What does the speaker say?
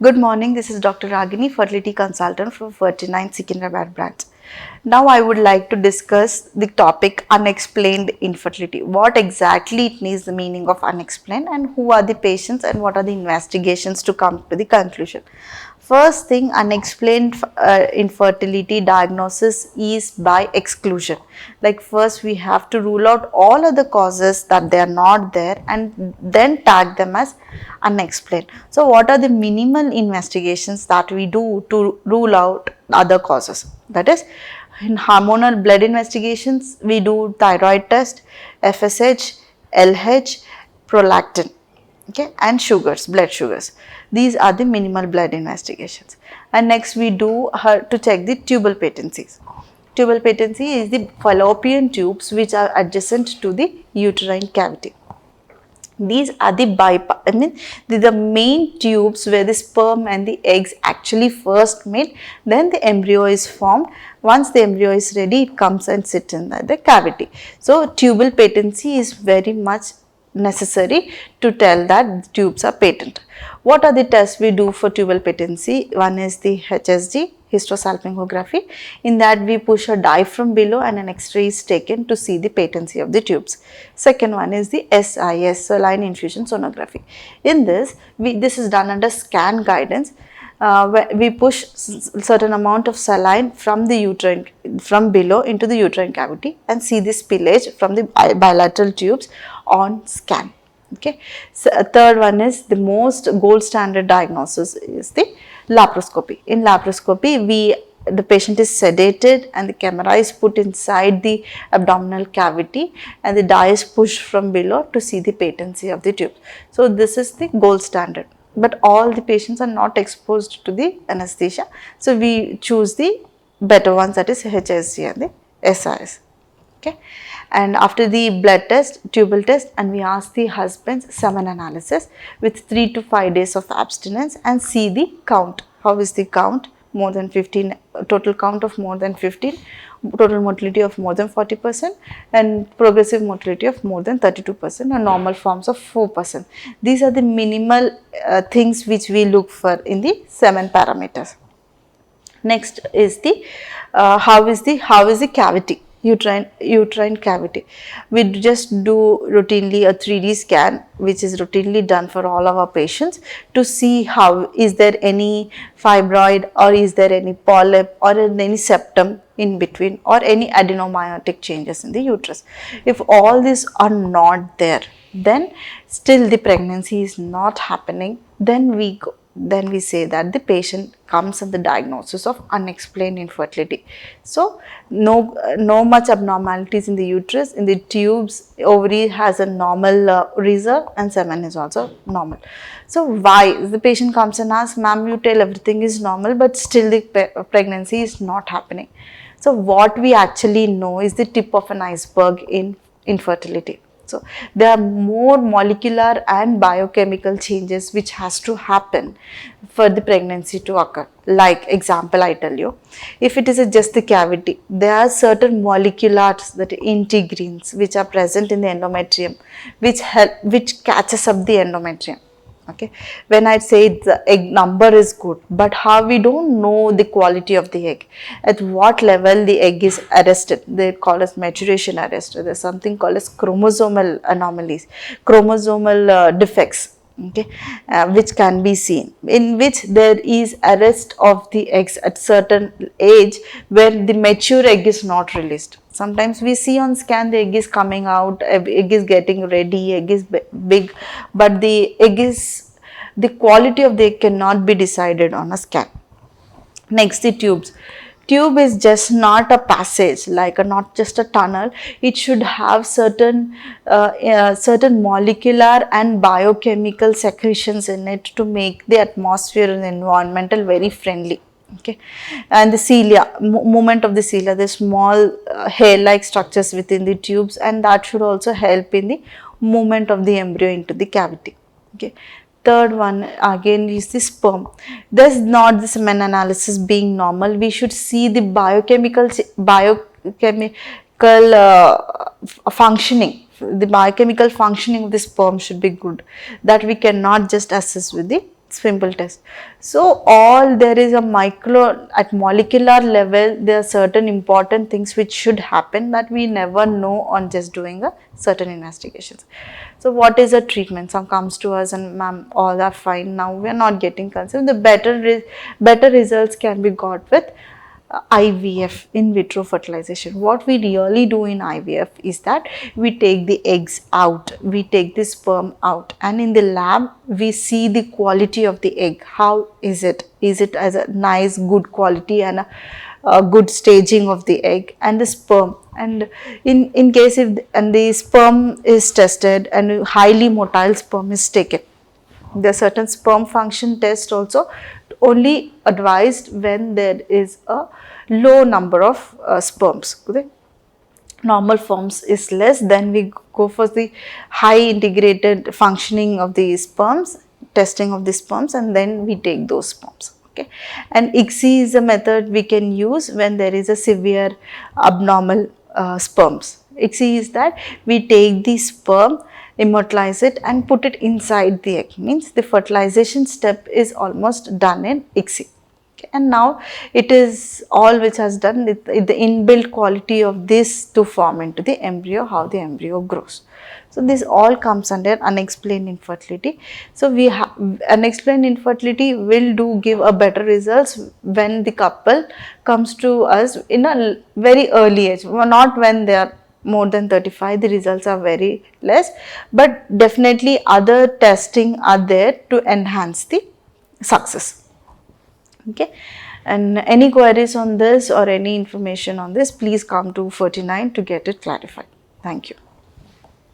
Good morning, this is Dr. Ragini, fertility consultant from 49 Secunderabad branch. Now I would like to discuss the topic unexplained infertility. What exactly it is the meaning of unexplained, and who are the patients and what are the investigations to come to the conclusion. First thing, unexplained infertility diagnosis is by exclusion. Like first we have to rule out all other causes that they are not there and then tag them as unexplained. So what are the minimal investigations that we do to rule out other causes? That is, in hormonal blood investigations, we do thyroid test, FSH, LH, prolactin, okay, and sugars, blood sugars. These are the minimal blood investigations. And next we do to check the tubal patencies. Tubal patency is the fallopian tubes which are adjacent to the uterine cavity. These are the main tubes where the sperm and the eggs actually first meet, then the embryo is formed. Once the embryo is ready, it comes and sits in the cavity. So tubal patency is very much necessary to tell that the tubes are patent. What are the tests we do for tubal patency? One is the HSG, hysterosalpingography. In that we push a dye from below and an X-ray is taken to see the patency of the tubes. Second one is the SIS, saline infusion sonography. In this, this is done under scan guidance. We push certain amount of saline from the uterine, from below into the uterine cavity and see the spillage from the bilateral tubes on scan. Okay. So third one is the most gold standard diagnosis is the laparoscopy. In laparoscopy, the patient is sedated and the camera is put inside the abdominal cavity and the dye is pushed from below to see the patency of the tube. So this is the gold standard. But all the patients are not exposed to the anesthesia. So we choose the better ones, that is HSG and the SIS. Okay. And after the blood test, tubal test, and we ask the husband's semen analysis with 3 to 5 days of abstinence and see the count. How is the count? More than 15, total count of more than 15, total motility of more than 40% and progressive motility of more than 32% and normal forms of 4%. These are the minimal things which we look for in the semen parameters. Next is the how is the cavity, uterine cavity. We just do routinely a 3D scan which is routinely done for all of our patients to see how is there any fibroid or is there any polyp or any septum in between or any adenomyotic changes in the uterus. If all these are not there, then still the pregnancy is not happening, then we say that the patient comes in the diagnosis of unexplained infertility. So no much abnormalities in the uterus, in the tubes, ovary has a normal reserve and semen is also normal. So why the patient comes and asks, ma'am, you tell everything is normal but still the pregnancy is not happening. So what we actually know is the tip of an iceberg in infertility. So there are more molecular and biochemical changes which has to happen for the pregnancy to occur. Like example I tell you, if it is just the cavity, there are certain moleculars, that integrins, which are present in the endometrium, which catches up the endometrium. Okay, when I say the egg number is good, but how we don't know the quality of the egg, at what level the egg is arrested, they call as maturation arrest. There's something called as chromosomal anomalies, chromosomal defects, okay, which can be seen, in which there is arrest of the eggs at certain age where the mature egg is not released. Sometimes we see on scan the egg is coming out, egg is getting ready, egg is big, but the quality of the egg cannot be decided on a scan. Next, the tubes. Tube is just not a passage, not just a tunnel. It should have certain molecular and biochemical secretions in it to make the atmosphere and environmental very friendly. Okay, and the cilia, movement of the cilia, the small hair-like structures within the tubes, and that should also help in the movement of the embryo into the cavity. Okay. Third one again is the sperm. There's not the semen analysis being normal. We should see the biochemical functioning. The biochemical functioning of the sperm should be good. That we cannot just assess with the simple test. So all there is a micro at molecular level, there are certain important things which should happen that we never know on just doing a certain investigations. So what is a treatment? Some comes to us and ma'am, all are fine. Now we are not getting concerned. The better results can be got with IVF, in vitro fertilization. What we really do in IVF is that we take the eggs out, we take the sperm out, and in the lab we see the quality of the egg. How is it? Is it as a nice, good quality and a good staging of the egg and the sperm? And in case if and the sperm is tested and highly motile sperm is taken, there are certain sperm function tests also only advised when there is a low number of sperms. Okay? Normal forms is less, then we go for the high integrated functioning of the sperms, testing of the sperms, and then we take those sperms. Okay, and ICSI is a method we can use when there is a severe abnormal sperms. ICSI is that we take the sperm, immortalize it and put it inside the egg, means the fertilization step is almost done in ICSI. Okay. And now it is all which has done the inbuilt quality of this to form into the embryo, how the embryo grows. So this all comes under unexplained infertility. So we have unexplained infertility will do give a better results when the couple comes to us in a very early age, not when they are more than 35, the results are very less, but definitely other testing are there to enhance the success. Okay, and any queries on this or any information on this, please come to 49 to get it clarified. Thank you.